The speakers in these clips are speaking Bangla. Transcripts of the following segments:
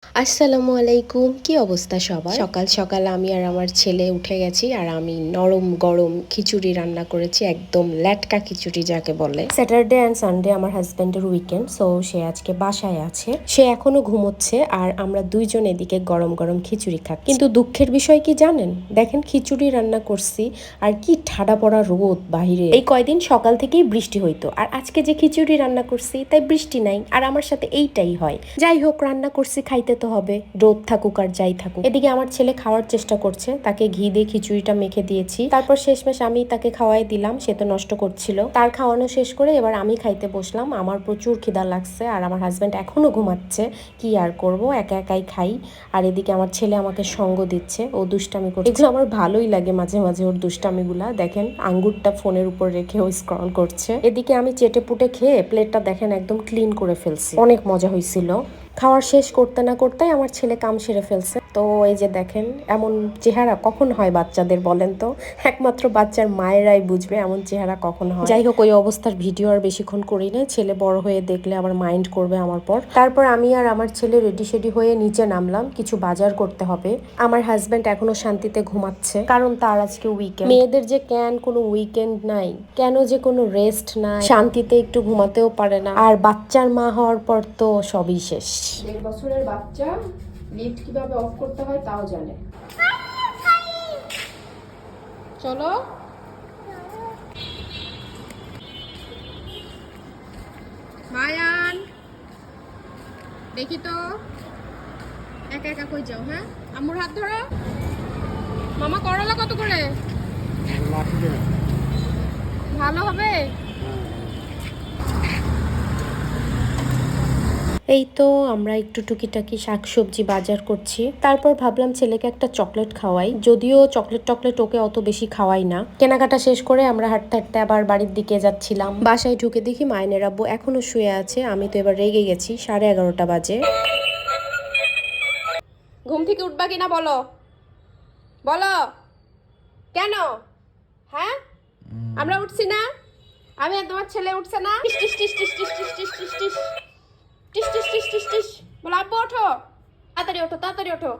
আসসালামু আলাইকুম, কি অবস্থা সবার? সকাল সকাল আমি আর আমার ছেলে উঠে গেছি আর আমি নরম গরম খিচুড়ি রান্না করেছি, একদম ল্যাটকা খিচুড়ি যাকে বলে। স্যাটারডে অ্যান্ড সানডে আমার হাজব্যান্ডের উইকেন্ড, সো সে আজকে বাসায় আছে, সে এখনো ঘুমোচ্ছে আর আমরা দুইজন এদিকে গরম গরম খিচুড়ি খাচ্ছি। কিন্তু দুঃখের বিষয় কি জানেন, দেখেন খিচুড়ি রান্না করছি আর কি ঠাডা পড়া রোদ বাহিরে। এই কয়দিন সকাল থেকেই বৃষ্টি হইতো, আর আজকে যে খিচুড়ি রান্না করছি তাই বৃষ্টি নাই, আর আমার সাথে এইটাই হয়। যাই হোক, রান্না করছি, খাইতে তো হবে, রোদ থাকুক আর যাই থাকুক। এদিকে আমার ছেলে খাওয়ার চেষ্টা করছে, তাকে ঘি দিয়ে খিচুড়িটা মেখে দিয়েছি, তারপর শেষমেশ আমি তাকে খাওয়াই দিলাম, সে তো নষ্ট করছিল। তার খাওয়ানো শেষ করে এবার আমি খাইতে বসলাম। আমার প্রচুর খিদা লাগছে আর আমার হাজব্যান্ড এখনো ঘুমাচ্ছে, কি আর করব, একা একাই খাই। আর এদিকে আমার ছেলে আমাকে সঙ্গ দিচ্ছে, ও দুষ্টামি করছে। এগুলো আমার ভালোই লাগে মাঝে মাঝে, ওর দুষ্টামিগুলা। দেখেন আঙ্গুরটা ফোনের উপর রেখে ও স্ক্রল করছে। এদিকে আমি চেটে পুটে খেয়ে প্লেটটা দেখেন একদম ক্লিন করে ফেলছি, অনেক মজা হয়েছিল। খাওয়ার শেষ করতে না করতেই আমার ছেলে কাম সেরে ফেলছে। তো এই যে দেখেন, এমন চেহারা কখন হয় বাচ্চাদের বলেন তো? একমাত্র বাচ্চার মায়েরাই বুঝবে এমন চেহারা কখন হয়। যাই হোক, ওই অবস্থার ভিডিও আর বেশিক্ষণ করি না, ছেলে বড় হয়ে দেখলে আবার মাইন্ড করবে আমার পর। তারপর আমি আর আমার ছেলে রেডি সেডি হয়ে নিচে নামলাম, কিছু বাজার করতে হবে। আমার হাজব্যান্ড এখনো শান্তিতে ঘুমাচ্ছে, কারণ তার আজকে উইকেন্ড। মেয়েদের যে কেন কোনো উইকেন্ড নাই, কেন যে কোনো রেস্ট নাই, শান্তিতে একটু ঘুমাতেও পারে না। আর বাচ্চার মা হওয়ার পর তো সবই শেষ। 1.5 বছরের বাচ্চা লিফট কিভাবে অফ করতে হয় তাও জানে। চলো, মায়ান দেখি তো, একা একা কই যাও? হ্যাঁ, আম্মুর হাত ধরো। মামা করলা কত করে? ভালো হবে। এই তো আমরা একটু টুকিটাকি শাকসবজি বাজার করছি, তারপর ভাবলাম ছেলেকে একটা চকলেট খাওয়াই, যদিও চকলেট ওকে অত বেশি খাওয়াই না। কেনাকাটা শেষ করে আমরা হাঁটতে হাঁটতে আবার বাড়ির দিকে যাচ্ছিলাম। বাসায় ঢুকে দেখি মায়ের আব্বু এখনো শুয়ে আছে। আমি তো এবার রেগে গেছি, 11:30 বাজে। ঘুম থেকে উঠবা কিনা বলো, বলো কেন? হ্যাঁ, আমরা উঠছি না, আমি আর তোমার ছেলে উঠছে না। টিস টিস টিস টিস টিস টিস টিস টিস টিস টিস টিস টিস টিস টিস। বলো আব্বু ওঠো, তাড়াতাড়ি ওঠো, তাড়াতাড়ি ওঠো।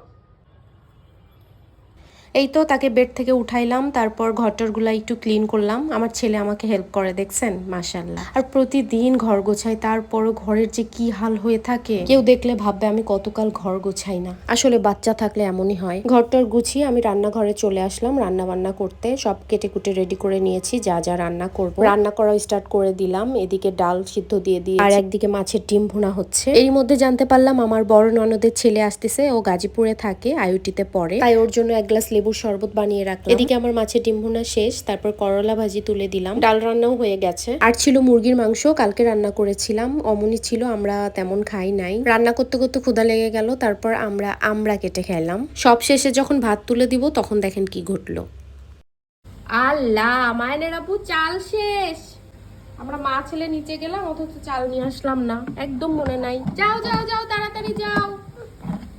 এই তো তাকে বেড থেকে উঠাইলাম, তারপর ঘরটরগুলা একটু ক্লিন করলাম। আমার ছেলে আমাকে হেল্প করে, দেখছেন, মাশাআল্লাহ। আর প্রতিদিন ঘর গোছাই, তারপরও ঘরের যে কি হাল হয়ে থাকে, কেউ দেখলে ভাববে আমি কতকাল ঘর গোছাই না। আসলে বাচ্চা থাকলে এমনই হয়। ঘরটর গুছিয়ে আমি রান্নাঘরে চলে আসলাম রান্না বান্না করতে। সব কেটে কুটে রেডি করে নিয়েছি, যা যা রান্না করব। রান্না করা স্টার্ট করে দিলাম। এদিকে ডাল সিদ্ধ দিয়ে দিয়ে আর একদিকে মাছের ডিম ভুনা হচ্ছে। এর মধ্যে জানতে পারলাম আমার বড় ননদের ছেলে আসতেছে, ও গাজীপুরে থাকে, আইওটিতে পড়ে, তাই ওর জন্য এক গ্লাস লেবুর শরবত বানিয়ে রাখলাম। এদিকে আমার মাছের ডিম ভুনা শেষ, তারপর করলা ভাজি তুলে দিলাম। ডাল রান্নাও হয়ে গেছে। আর ছিল মুরগির মাংস, কালকে রান্না করেছিলাম, অমনি ছিল, আমরা তেমন খাই নাই। রান্না করতে করতে ক্ষুধা লেগে গেল, তারপর আমরা কেটে খেলাম। সব শেষে যখন ভাত তুলে দিব তখন দেখেন কি ঘটলো। আল্লাহ, মায়ের আপু চাল শেষ। আমরা মা ছেলে নিচে গেলাম, অথচ চাল নিয়ে আসলাম না, একদম মনে নাই। যাও যাও যাও, তাড়াতাড়ি যাও,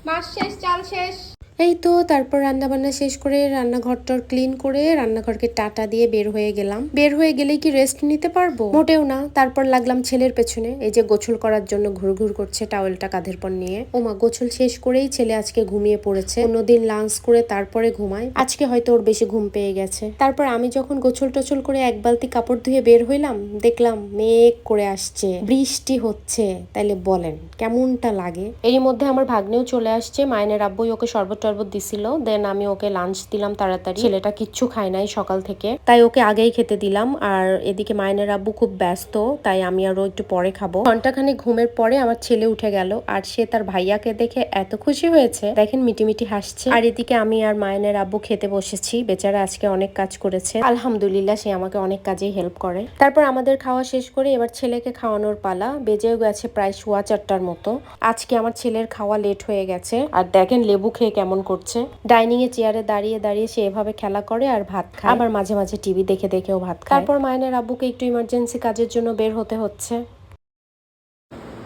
মাছ শেষ, চাল শেষ। এই তো তারপর রান্না বান্না শেষ করে রান্নাঘরটা ক্লিন করে রান্নাঘরকে টাটা দিয়ে বের হয়ে গেলাম। বের হয়ে গেলেই কি রেস্ট নিতে পারবো? মোটেও না। তারপর লাগলাম ছেলের পেছনে, এই যে গোসল করার জন্য ঘুরঘুর করছে টাওয়েলটা কাঁধের পর নিয়ে। ওমা, গোসল শেষ করেই ছেলে আজকে ঘুমিয়ে পড়েছে। অন্যদিন লাঞ্চ করে তারপরে ঘুমায়, আজকে হয়তো ওর বেশি ঘুম পেয়ে গেছে। তারপর আমি যখন গোসল টোসল করে এক বালতি কাপড় ধুয়ে বের হইলাম, দেখলাম মেঘ করে আসছে, বৃষ্টি হচ্ছে। তাইলে বলেন কেমনটা লাগে? এরই মধ্যে আমার ভাগ্নেও চলে আসছে, মায়ের আব্বুই ওকে শরবত টরবত দিছিল, দেন আমি ওকে লাঞ্চ দিলাম তাড়াতাড়ি। ছেলেটা কিচ্ছু খায় নাই সকাল থেকে, তাই ওকে আগেই খেতে দিলাম। আর এদিকে মায়ের আব্বু খুব ব্যস্ত, তাই আমি আরো একটু পরে খাবো। ঘন্টাখানেক ঘুমের পরে আমার ছেলে উঠে গেল, আর সে তার ভাইয়াকে দেখে এত খুশি হয়েছে, দেখেন মিটিমিটি হাসছে। আর এদিকে আমি আর মায়ের আব্বু খেতে বসেছি। বেচারা আজকে অনেক কাজ করেছে, আলহামদুলিল্লাহ, সে আমাকে অনেক কাজেই হেল্প করে। তারপর আমাদের খাওয়া শেষ করে এবার ছেলেকে খাওয়ানোর পালা। বেজেও গেছে প্রায় 4:15 মতো। আজকে আমার ছেলের খাওয়া লেট হয়ে গেছে, আর দেখেন লেবু খেয়ে কেমন করছে। ডাইনিং এ চেয়ারে দাঁড়িয়ে দাঁড়িয়ে সে এভাবে খেলা করে আর ভাত খায়, আবার মাঝে মাঝে টিভি দেখে দেখেও ভাত খায়। তারপর মায়ের আব্বুকে একটু ইমার্জেন্সি কাজের জন্য বের হতে হচ্ছে।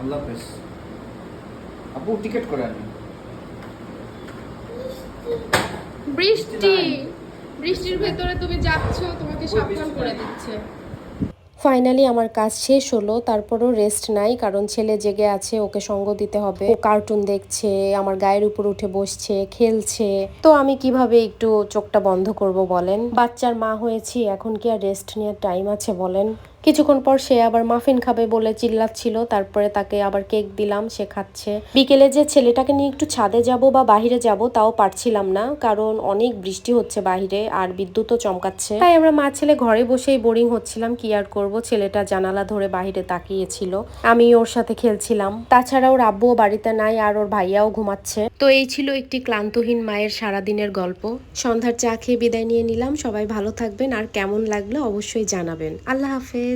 আল্লাহ হাফেজ। আপু টিকেট করে আনি। বৃষ্টি, বৃষ্টির ভেতরে তুমি যাচ্ছ, তোমাকে সাবধান করে দিচ্ছে। ফাইনালি আমার কাজ শেষ হলো, তারপরও রেস্ট নাই, কারণ ছেলে জেগে আছে, ওকে সঙ্গ দিতে হবে। ও কার্টুন দেখছে, আমার গায়ের উপর উঠে বসছে, খেলছে। তো আমি কিভাবে একটু চোখটা বন্ধ করব বলেন? বাচ্চার মা হয়েছি, এখন কি আর রেস্ট নেওয়ার টাইম আছে বলেন? কিছুক্ষণ পর সে আবার মাফিন খাবে বলে চিল্লাচ্ছিল, তারপরে তাকে আবার কেক দিলাম, সে খাচ্ছে। বিকেলে যে ছেলেটাকে নিয়ে একটু ছাদে যাব বা বাহিরে যাব তাও পারছিলাম না, কারণ অনেক বৃষ্টি হচ্ছে বাহিরে আর বিদ্যুৎও চমকাচ্ছে। তাই আমরা মা ছেলে ঘরে বসেই বোরিং হচ্ছিলাম, কি আর করব। ছেলেটা জানালা ধরে বাহিরে তাকিয়েছিল, আমি ওর সাথে খেলছিলাম। তাছাড়া ওর আব্বুও বাড়িতে নাই আর ওর ভাইয়াও ঘুমাচ্ছে। তো এই ছিল একটি ক্লান্তহীন মায়ের সারাদিনের গল্প। সন্ধ্যার চা খেয়ে বিদায় নিয়ে নিলাম। সবাই ভালো থাকবেন, আর কেমন লাগলো অবশ্যই জানাবেন। আল্লাহ হাফেজ।